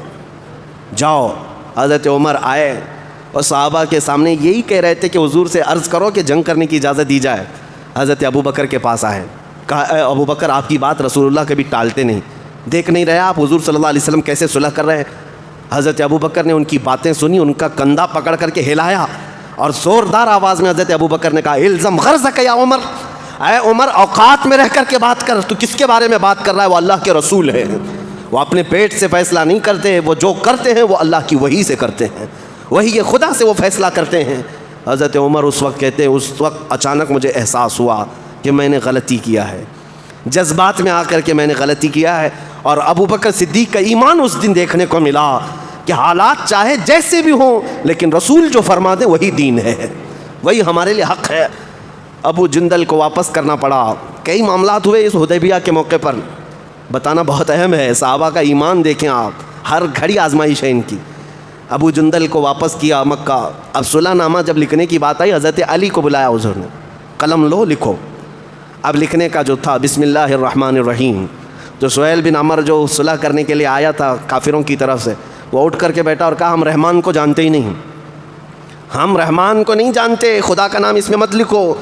جاؤ. حضرت عمر آئے اور صحابہ کے سامنے یہی کہہ رہے تھے کہ حضور سے عرض کرو کہ جنگ کرنے کی اجازت دی جائے. حضرت ابو بکر کے پاس آئے. کہا اے ابو بکر آپ کی بات رسول اللہ کبھی ٹالتے نہیں، دیکھ نہیں رہے آپ حضور صلی اللہ علیہ وسلم کیسے صلح کر رہے ہیں. حضرت ابو بکر نے ان کی باتیں سنی، ان کا کندھا پکڑ کر کے ہلایا اور زوردار آواز میں حضرت ابو بکر نے کہا الزم غرضک یا عمر، اے عمر اوقات میں رہ کر کے بات کر. تو کس کے بارے میں بات کر رہا ہے؟ وہ اللہ کے رسول ہے، وہ اپنے پیٹ سے فیصلہ نہیں کرتے، وہ جو کرتے ہیں وہ اللہ کی وحی سے کرتے ہیں، وہی خدا سے وہ فیصلہ کرتے ہیں. حضرت عمر اس وقت کہتے ہیں اس وقت اچانک مجھے احساس ہوا کہ میں نے غلطی کیا ہے، جذبات میں آ کر کے میں نے غلطی کیا ہے. اور ابو بکر صدیق کا ایمان اس دن دیکھنے کو ملا کہ حالات چاہے جیسے بھی ہوں لیکن رسول جو فرما دے وہی دین ہے، وہی ہمارے لیے حق ہے. ابو جندل کو واپس کرنا پڑا. کئی معاملات ہوئے اس حدیبیہ کے موقع پر، بتانا بہت اہم ہے. صحابہ کا ایمان دیکھیں آپ، ہر گھڑی آزمائش ہے ان کی. ابو جندل کو واپس کیا مکہ. اب صلح نامہ جب لکھنے کی بات آئی حضرت علی کو بلایا حضور نے، قلم لو لکھو. اب لکھنے کا جو تھا بسم اللہ الرحمن الرحیم. جو سہیل بن عمر جو صلح کرنے کے لیے آیا تھا کافروں کی طرف سے، وہ اٹھ کر کے بیٹھا اور کہا ہم رحمان کو جانتے ہی نہیں، ہم رحمان کو نہیں جانتے، خدا کا نام اس میں مت لکھو.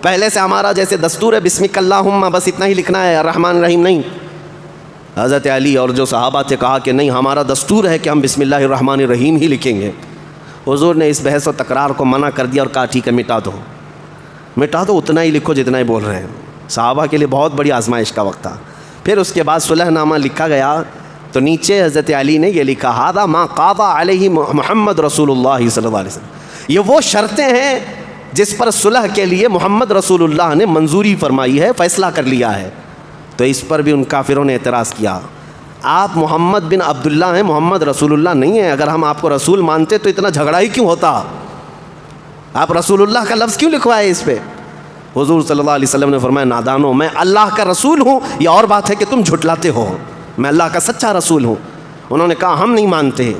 پہلے سے ہمارا جیسے دستور ہے بسمک اللہم بس اتنا ہی لکھنا ہے، الرحمن الرحیم نہیں. حضرت علی اور جو صحابہ تھے کہا کہ نہیں ہمارا دستور ہے کہ ہم بسم اللہ الرحمن الرحیم ہی لکھیں گے. حضور نے اس بحث و تکرار کو منع کر دیا اور کہا ٹھیک ہے مٹا دو، اتنا ہی لکھو جتنا ہی بول رہے ہیں. صحابہ کے لیے بہت بڑی آزمائش کا وقت تھا. پھر اس کے بعد صلح نامہ لکھا گیا تو نیچے حضرت علی نے یہ لکھا ھذا ما قاضى علیہ محمد رسول اللہ صلی اللہ علیہ وسلم. یہ وہ شرطیں ہیں جس پر صلح کے لیے محمد رسول اللہ نے منظوری فرمائی ہے، فیصلہ کر لیا ہے. تو اس پر بھی ان کافروں نے اعتراض کیا، آپ محمد بن عبداللہ ہیں، محمد رسول اللہ نہیں ہیں. اگر ہم آپ کو رسول مانتے تو اتنا جھگڑا ہی کیوں ہوتا؟ آپ رسول اللہ کا لفظ کیوں لکھوائے اس پہ؟ حضور صلی اللہ علیہ وسلم نے فرمایا نادانو، میں اللہ کا رسول ہوں، یہ اور بات ہے کہ تم جھٹلاتے ہو، میں اللہ کا سچا رسول ہوں. انہوں نے کہا ہم نہیں مانتے،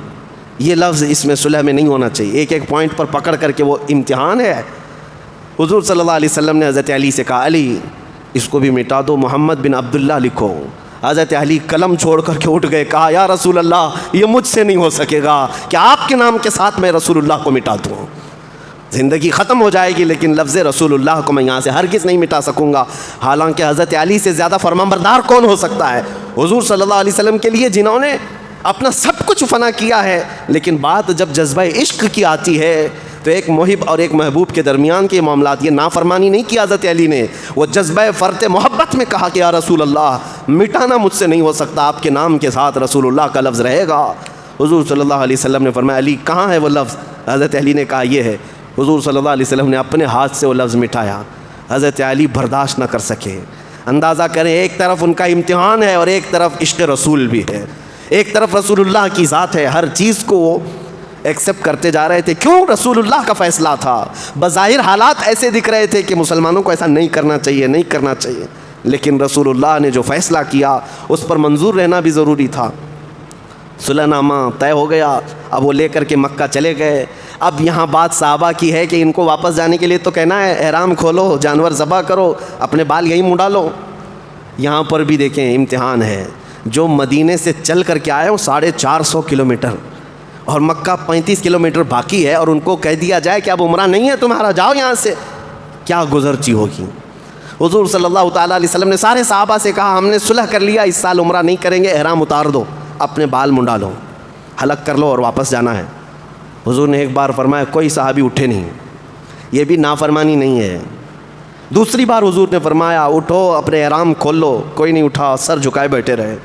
یہ لفظ اس میں صلح میں نہیں ہونا چاہیے. ایک ایک پوائنٹ پر پکڑ کر کے وہ امتحان ہے. حضور صلی اللہ علیہ وسلم نے حضرت علی سے کہا علی اس کو بھی مٹا دو، محمد بن عبداللہ لکھو. حضرت علی قلم چھوڑ کر کے اٹھ گئے. کہا یا رسول اللہ یہ مجھ سے نہیں ہو سکے گا کہ آپ کے نام کے ساتھ میں رسول اللہ کو مٹا دوں. زندگی ختم ہو جائے گی لیکن لفظ رسول اللہ کو میں یہاں سے ہرگز نہیں مٹا سکوں گا. حالانکہ حضرت علی سے زیادہ فرمانبردار کون ہو سکتا ہے حضور صلی اللہ علیہ وسلم کے لیے، جنہوں نے اپنا سب کچھ فنا کیا ہے. لیکن بات جب جذبہ عشق کی آتی ہے تو ایک محب اور ایک محبوب کے درمیان کے معاملات، یہ نافرمانی نہیں کی حضرت علی نے، وہ جذبہ فرط محبت میں کہا کہ یا رسول اللہ مٹانا مجھ سے نہیں ہو سکتا، آپ کے نام کے ساتھ رسول اللہ کا لفظ رہے گا۔ حضور صلی اللہ علیہ وسلم نے فرمایا علی کہاں ہے وہ لفظ؟ حضرت علی نے کہا یہ ہے۔ حضور صلی اللہ علیہ وسلم نے اپنے ہاتھ سے وہ لفظ مٹایا۔ حضرت علی برداشت نہ کر سکے۔ اندازہ کریں، ایک طرف ان کا امتحان ہے اور ایک طرف عشق رسول بھی ہے، ایک طرف رسول اللہ کی ذات ہے، ہر چیز کو وہ ایکسیپٹ کرتے جا رہے تھے۔ کیوں؟ رسول اللہ کا فیصلہ تھا۔ بظاہر حالات ایسے دکھ رہے تھے کہ مسلمانوں کو ایسا نہیں کرنا چاہیے، نہیں کرنا چاہیے، لیکن رسول اللہ نے جو فیصلہ کیا اس پر منظور رہنا بھی ضروری تھا۔ صلح نامہ طے ہو گیا، اب وہ لے کر کے مکہ چلے گئے۔ اب یہاں بات صحابہ کی ہے کہ ان کو واپس جانے کے لیے تو کہنا ہے احرام کھولو، جانور ذبح کرو، اپنے بال یہیں منڈا لو۔ یہاں پر بھی دیکھیں امتحان ہے۔ جو مدینے سے چل کر کے آئے وہ 450 کلومیٹر اور مکہ 35 کلومیٹر باقی ہے، اور ان کو کہہ دیا جائے کہ اب عمرہ نہیں ہے تمہارا، جاؤ یہاں سے، کیا گزرتی ہوگی۔ حضور صلی اللہ تعالیٰ علیہ وسلم نے سارے صحابہ سے کہا ہم نے صلح کر لیا، اس سال عمرہ نہیں کریں گے، احرام اتار دو، اپنے بال منڈا لو، حلق کر لو اور واپس جانا ہے۔ حضور نے ایک بار فرمایا، کوئی صحابی اٹھے نہیں، یہ بھی نافرمانی نہیں ہے۔ دوسری بار حضور نے فرمایا اٹھو، اپنے احرام کھول لو، کوئی نہیں اٹھا، سر جھکائے بیٹھے رہے۔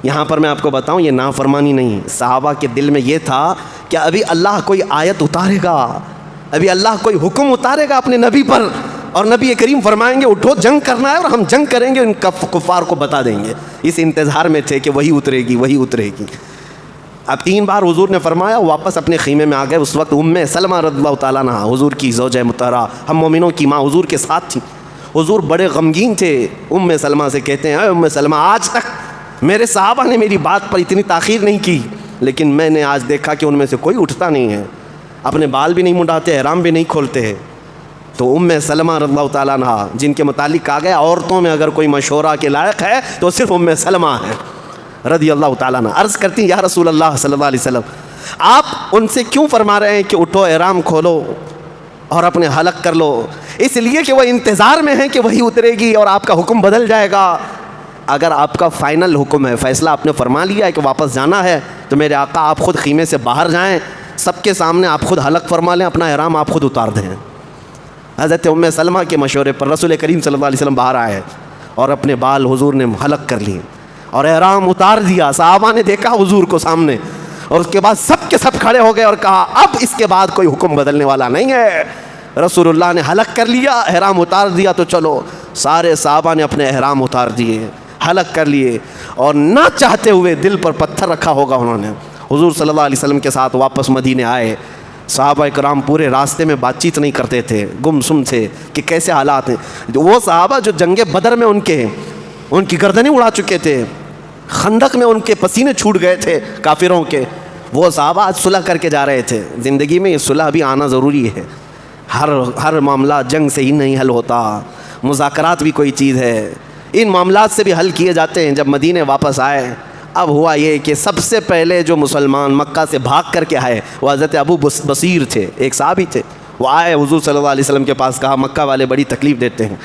یہاں پر میں آپ کو بتاؤں یہ نافرمانی نہیں، صحابہ کے دل میں یہ تھا کہ ابھی اللہ کوئی آیت اتارے گا، ابھی اللہ کوئی حکم اتارے گا اپنے نبی پر، اور نبی کریم فرمائیں گے اٹھو جنگ کرنا ہے، اور ہم جنگ کریں گے، ان کفار کو بتا دیں گے۔ اس انتظار میں تھے کہ وہی اترے گی، وہی اترے گی۔ اب 3 بار حضور نے فرمایا، واپس اپنے خیمے میں آ گئے۔ اس وقت سلمہ رضی اللہ تعالیٰ عنہ حضور کی زوجہ مطہرہ، ہم مومنوں کی ماں، حضور کے ساتھ تھی۔ حضور بڑے غمگین تھے۔ سلمہ سے کہتے ہیں اے سلمہ، آج تک میرے صحابہ نے میری بات پر اتنی تاخیر نہیں کی، لیکن میں نے آج دیکھا کہ ان میں سے کوئی اٹھتا نہیں ہے، اپنے بال بھی نہیں منڈاتے، احرام بھی نہیں کھولتے ہیں۔ تو سلمہ رضی اللہ تعالیٰ عنہ، جن کے متعلق کہا گیا عورتوں میں اگر کوئی مشورہ کے لائق ہے تو صرف سلمہ ہے رضی اللہ تعالیٰ عنہ، عرض کرتی ہیں یا رسول اللہ صلی اللہ علیہ وسلم آپ ان سے کیوں فرما رہے ہیں کہ اٹھو احرام کھولو اور اپنے حلق کر لو؟ اس لیے کہ وہ انتظار میں ہیں کہ وہی اترے گی اور آپ کا حکم بدل جائے گا۔ اگر آپ کا فائنل حکم ہے، فیصلہ آپ نے فرما لیا ہے کہ واپس جانا ہے، تو میرے آقا آپ خود خیمے سے باہر جائیں، سب کے سامنے آپ خود حلق فرما لیں، اپنا احرام آپ خود اتار دیں۔ حضرت سلمہ کے مشورے پر رسول کریم صلی اللہ علیہ وسلم باہر آئے اور اپنے بال حضور نے حلق کر لیے اور احرام اتار دیا۔ صحابہ نے دیکھا حضور کو سامنے، اور اس کے بعد سب کے سب کھڑے ہو گئے اور کہا اب اس کے بعد کوئی حکم بدلنے والا نہیں ہے۔ رسول اللہ نے حلق کر لیا، احرام اتار دیا، تو چلو سارے صحابہ نے اپنے احرام اتار دیے، حلق کر لیے، اور نہ چاہتے ہوئے دل پر پتھر رکھا ہوگا انہوں نے، حضور صلی اللہ علیہ وسلم کے ساتھ واپس مدینے آئے۔ صحابہ کرام پورے راستے میں بات چیت نہیں کرتے تھے، گم سم تھے کہ کیسے حالات ہیں۔ وہ صحابہ جو جنگ بدر میں ان کی گردنیں اڑا چکے تھے، خندق میں ان کے پسینے چھوٹ گئے تھے کافروں کے، وہ صحابہ آج صلح کر کے جا رہے تھے۔ زندگی میں یہ صلح بھی آنا ضروری ہے، ہر معاملہ جنگ سے ہی نہیں حل ہوتا، مذاکرات بھی کوئی چیز ہے، ان معاملات سے بھی حل کیے جاتے ہیں۔ جب مدینے واپس آئے، اب ہوا یہ کہ سب سے پہلے جو مسلمان مکہ سے بھاگ کر کے آئے وہ حضرت ابو بصیر تھے، ایک صحابی تھے۔ وہ آئے حضور صلی اللہ علیہ وسلم کے پاس، کہا مکہ والے بڑی تکلیف دیتے ہیں۔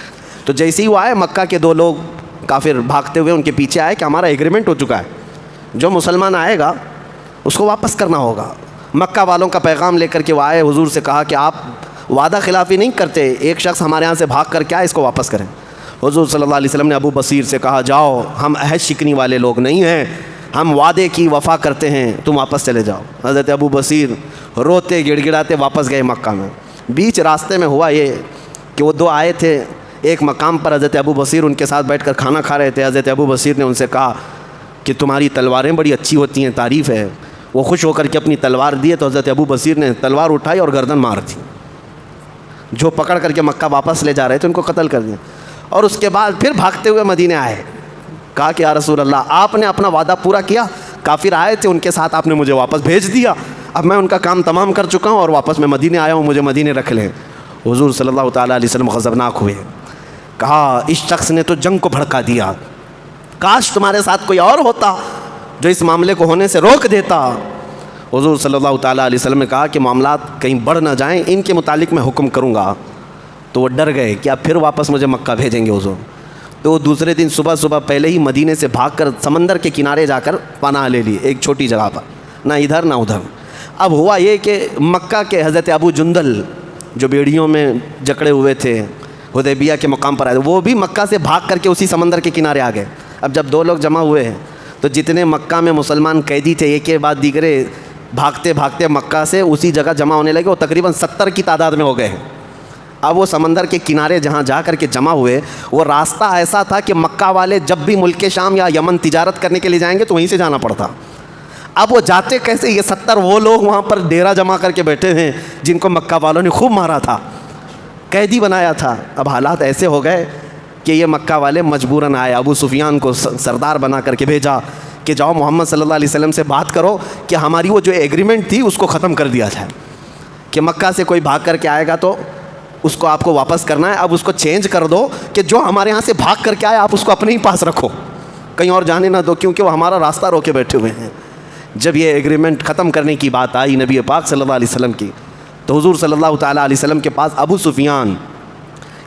تو جیسے ہی وہ آئے، مکہ کے 2 لوگ کافر بھاگتے ہوئے ان کے پیچھے آئے کہ ہمارا ایگریمنٹ ہو چکا ہے، جو مسلمان آئے گا اس کو واپس کرنا ہوگا۔ مکہ والوں کا پیغام لے کر کے وہ آئے، حضور سے کہا کہ آپ وعدہ خلافی نہیں کرتے، ایک شخص ہمارے یہاں سے بھاگ کر کے آئے، اس کو واپس کریں۔ حضور صلی اللہ علیہ وسلم نے ابو بصیر سے کہا جاؤ، ہم عہد شکنی والے لوگ نہیں ہیں، ہم وعدے کی وفا کرتے ہیں، تم واپس چلے جاؤ۔ حضرت ابو بصیر روتے گڑ گڑاتے واپس گئے مکہ میں۔ بیچ راستے میں ہوا یہ کہ وہ 2 آئے تھے ایک مقام پر، حضرت ابو بصیر ان کے ساتھ بیٹھ کر کھانا کھا رہے تھے۔ حضرت ابو بصیر نے ان سے کہا کہ تمہاری تلواریں بڑی اچھی ہوتی ہیں، تعریف ہے۔ وہ خوش ہو کر کے اپنی تلوار دیے تو حضرت ابو بصیر نے تلوار اٹھائی اور گردن مار دی، جو پکڑ کر کے مکہ واپس لے جا رہے تھے ان کو قتل کر دیا۔ اور اس کے بعد پھر بھاگتے ہوئے مدینے آئے، کہا کہ یا رسول اللہ آپ نے اپنا وعدہ پورا کیا، کافر آئے تھے ان کے ساتھ آپ نے مجھے واپس بھیج دیا، اب میں ان کا کام تمام کر چکا ہوں اور واپس میں مدینے آیا ہوں، مجھے مدینے رکھ لیں۔ حضور صلی اللہ تعالیٰ علیہ وسلم غضبناک ہوئے، کہا اس شخص نے تو جنگ کو بھڑکا دیا، کاش تمہارے ساتھ کوئی اور ہوتا جو اس معاملے کو ہونے سے روک دیتا۔ حضور صلی اللہ تعالیٰ علیہ وسلم نے کہا کہ معاملات کہیں بڑھ نہ جائیں، ان کے متعلق میں حکم کروں گا۔ تو وہ ڈر گئے کہ اب پھر واپس مجھے مکہ بھیجیں گے حضور۔ تو دوسرے دن صبح پہلے ہی مدینے سے بھاگ کر سمندر کے کنارے جا کر پناہ لے لی، ایک چھوٹی جگہ پر، نہ ادھر نہ ادھر۔ اب ہوا یہ کہ مکہ کے حضرت ابو جندل جو بیڑیوں میں جکڑے ہوئے تھے حدیبیہ کے مقام پر آئے، وہ بھی مکہ سے بھاگ کر کے اسی سمندر کے کنارے آ گئے۔ اب جب دو لوگ جمع ہوئے ہیں تو جتنے مکہ میں مسلمان قیدی تھے ایک کے بعد دیگرے بھاگتے بھاگتے مکہ سے اسی جگہ جمع ہونے لگے، وہ تقریباً 70 کی تعداد میں ہو گئے ہیں۔ اب وہ سمندر کے کنارے جہاں جا کر کے جمع ہوئے، وہ راستہ ایسا تھا کہ مکہ والے جب بھی ملک شام یا یمن تجارت کرنے کے لیے جائیں گے تو وہیں سے جانا پڑتا۔ اب وہ جاتے کیسے؟ یہ 70 وہ لوگ وہاں پر ڈیرا جمع کر کے بیٹھے ہیں جن کو مکہ والوں نے خوب مارا تھا، قیدی بنایا تھا۔ اب حالات ایسے ہو گئے کہ یہ مکہ والے مجبوراً آئے، ابو سفیان کو سردار بنا کر کے بھیجا کہ جاؤ محمد صلی اللہ علیہ وسلم سے بات کرو کہ ہماری وہ جو ایگریمنٹ تھی اس کو ختم کر دیا جائے، کہ مکہ سے کوئی بھاگ کر کے آئے گا تو اس کو آپ کو واپس کرنا ہے، اب اس کو چینج کر دو کہ جو ہمارے ہاں سے بھاگ کر کے آئے آپ اس کو اپنے ہی پاس رکھو، کہیں اور جانے نہ دو، کیونکہ وہ ہمارا راستہ روکے بیٹھے ہوئے ہیں۔ جب یہ ایگریمنٹ ختم کرنے کی بات آئی نبی پاک صلی اللہ علیہ وسلم کی، تو حضور صلی اللہ تعالیٰ علیہ وسلم کے پاس ابو سفیان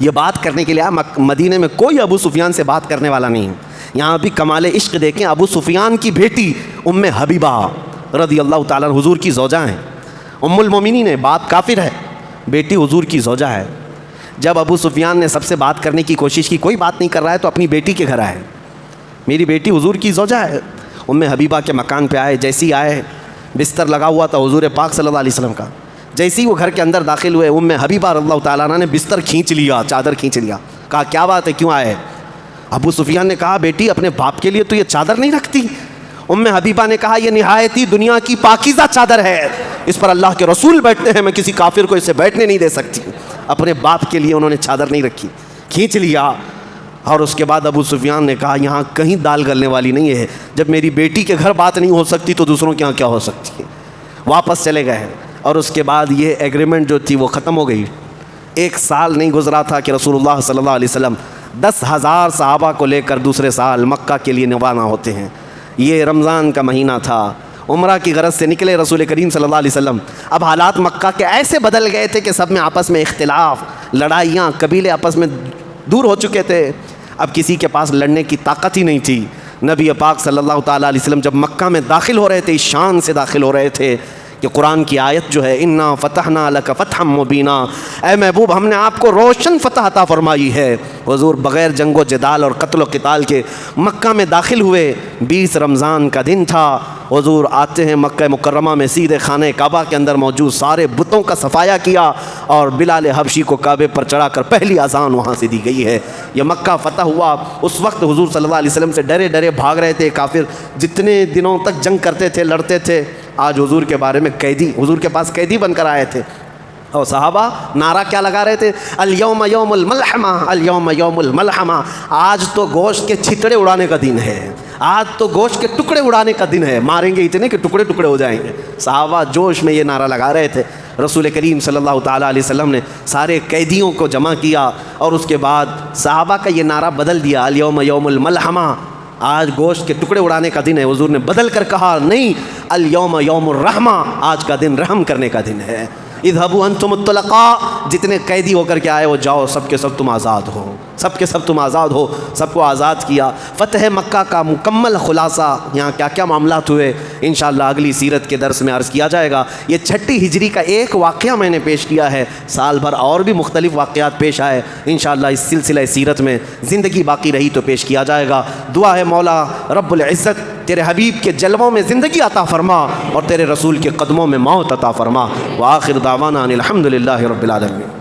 یہ بات کرنے کے لیے آیا۔ مدینے میں کوئی ابو سفیان سے بات کرنے والا نہیں۔ یہاں بھی کمال عشق دیکھیں، ابو سفیان کی بیٹی ام حبیبہ رضی اللہ تعالیٰ حضور کی زوجہ ہیں، ام المومنین ہے، باپ کافر ہے، بیٹی حضور کی زوجہ ہے۔ جب ابو سفیان نے سب سے بات کرنے کی کوشش کی، کوئی بات نہیں کر رہا ہے، تو اپنی بیٹی کے گھر آئے، میری بیٹی حضور کی زوجہ ہے۔ ام حبیبہ کے مکان پہ آئے، جیسی آئے بستر لگا ہوا تھا حضور پاک صلی اللہ علیہ وسلم کا، جیسی وہ گھر کے اندر داخل ہوئے ام حبیبہ رضی اللہ تعالیٰ عنہ نے بستر کھینچ لیا، چادر کھینچ لیا، کہا کیا بات ہے، کیوں آئے؟ ابو سفیان نے کہا بیٹی اپنے باپ کے لیے تو یہ چادر نہیں رکھتی؟ ام حبیبہ نے کہا یہ نہایت ہی دنیا کی پاکیزہ چادر ہے، اس پر اللہ کے رسول بیٹھتے ہیں، میں کسی کافر کو اسے بیٹھنے نہیں دے سکتی۔ اپنے باپ کے لیے انہوں نے چادر نہیں رکھی، کھینچ لیا۔ اور اس کے بعد ابو سفیان نے کہا یہاں کہیں دال گلنے والی نہیں ہے، جب میری بیٹی کے گھر بات نہیں ہو سکتی تو دوسروں کے یہاں کیا ہو سکتی ہے۔ واپس چلے گئے، اور اس کے بعد یہ ایگریمنٹ جو تھی وہ ختم ہو گئی۔ 1 سال نہیں گزرا تھا کہ رسول اللہ صلی اللہ علیہ وسلم 10,000 صحابہ کو لے کر دوسرے سال مکہ کے لیے روانہ ہوتے ہیں۔ یہ رمضان کا مہینہ تھا، عمرہ کی غرض سے نکلے رسول کریم صلی اللہ علیہ وسلم۔ اب حالات مکہ کے ایسے بدل گئے تھے کہ سب میں آپس میں اختلاف، لڑائیاں، قبیلے آپس میں دور ہو چکے تھے، اب کسی کے پاس لڑنے کی طاقت ہی نہیں تھی۔ نبی پاک صلی اللہ تعالیٰ علیہ وسلم جب مکہ میں داخل ہو رہے تھے، اس شان سے داخل ہو رہے تھے کہ قرآن کی آیت جو ہے انا فتحنا لک فتحا مبینا، اے محبوب ہم نے آپ کو روشن فتح عطا فرمائی ہے۔ حضور بغیر جنگ و جدال اور قتل و قتال کے مکہ میں داخل ہوئے، 20 رمضان کا دن تھا۔ حضور آتے ہیں مکہ مکرمہ میں، سیدھے خانہ کعبہ کے اندر موجود سارے بتوں کا صفایا کیا، اور بلال حبشی کو کعبے پر چڑھا کر پہلی اذان وہاں سے دی گئی ہے۔ یہ مکہ فتح ہوا، اس وقت حضور صلی اللہ علیہ وسلم سے ڈرے ڈرے بھاگ رہے تھے کافر، جتنے دنوں تک جنگ کرتے تھے، لڑتے تھے، آج حضور کے بارے میں قیدی، حضور کے پاس قیدی بن کر آئے تھے۔ اور صحابہ نعرہ کیا لگا رہے تھے؟ الیوم یوم الملحمہ، الیوم یوم الملحمہ، آج تو گوشت کے چھتڑے اڑانے کا دن ہے، آج تو گوشت کے ٹکڑے اڑانے کا دن ہے، ماریں گے اتنے کہ ٹکڑے ٹکڑے ہو جائیں گے۔ صحابہ جوش میں یہ نعرہ لگا رہے تھے۔ رسول کریم صلی اللہ تعالیٰ علیہ وسلم نے سارے قیدیوں کو جمع کیا، اور اس کے بعد صحابہ کا یہ نعرہ بدل دیا، الیوم یوم الملحمہ، آج گوشت کے ٹکڑے اڑانے کا دن ہے۔ حضور نے بدل کر کہا نہیں، الیوم یوم الرحمہ، آج کا دن رحم کرنے کا دن ہے۔ اذهبوا انتم الطلقاء، جتنے قیدی ہو کر کے آئے وہ جاؤ، سب کے سب تم آزاد ہو، سب کے سب تم آزاد ہو، سب کو آزاد کیا۔ فتح مکہ کا مکمل خلاصہ یہاں کیا کیا معاملات ہوئے انشاءاللہ اگلی سیرت کے درس میں عرض کیا جائے گا۔ یہ 6 ہجری کا ایک واقعہ میں نے پیش کیا ہے، سال بھر اور بھی مختلف واقعات پیش آئے، انشاءاللہ اس سلسلہ سیرت میں زندگی باقی رہی تو پیش کیا جائے گا۔ دعا ہے مولا رب العزت تیرے حبیب کے جلووں میں زندگی عطا فرما، اور تیرے رسول کے قدموں میں موت عطا فرما۔ وآخر دعوانا ان الحمد للہ رب العالمین۔